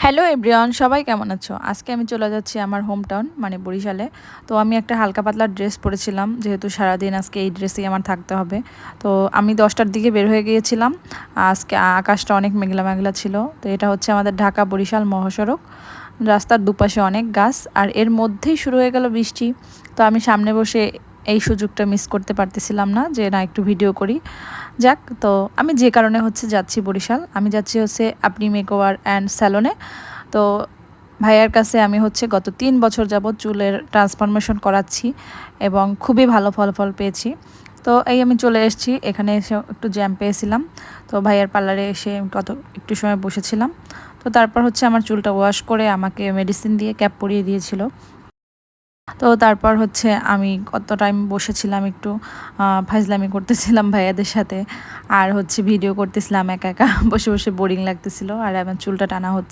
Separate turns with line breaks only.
Hello everyone, সবাই কেমন আছো? আজকে আমি চলে যাচ্ছি আমার হোম টাউন মানে বরিশালে। তো আমি একটা হালকা পাতলা ড্রেস পরেছিলাম, যেহেতু সারাদিন আজকে এই ড্রেসেই আমার থাকতে হবে। তো আমি 10টার দিকে বের হয়ে গিয়েছিলাম। আজকে আকাশটা অনেক মেঘলা মেঘলা ছিল। তো এটা হচ্ছে আমাদের ঢাকা বরিশাল মহাসড়ক। রাস্তার দুপাশে অনেক গাছ, আর এর মধ্যেই শুরু হয়ে গেল বৃষ্টি। তো আমি সামনে বসে এই সুযোগটা মিস করতে পারতেছিলাম না যে না একটু ভিডিও করি। যাক, তো আমি যে কারণে হচ্ছে যাচ্ছি বরিশাল, আমি যাচ্ছি হচ্ছে আপনি মেকওভার অ্যান্ড স্যালনে। তো ভাইয়ার কাছে আমি হচ্ছে গত 3 বছর যাবৎ চুলের ট্রান্সফরমেশন করাচ্ছি এবং খুবই ভালো ফলাফল পেয়েছি। তো এই আমি চলে এসেছি, এখানে এসে একটু জ্যাম পেয়েছিলাম। তো ভাইয়ার পার্লারে এসে একটু সময় বসেছিলাম। তো তারপর হচ্ছে আমার চুলটা ওয়াশ করে আমাকে মেডিসিন দিয়ে ক্যাপ পরিয়ে দিয়েছিল। তো তারপর হচ্ছে আমি কত টাইম বসেছিলাম, একটু ফাজলামি করতেছিলাম ভাইয়াদের সাথে, আর হচ্ছে ভিডিও করতেছিলাম একা একা বসে বসে বোরিং লাগতেছিল, আর আমার চুলটা টানা হচ্ছে।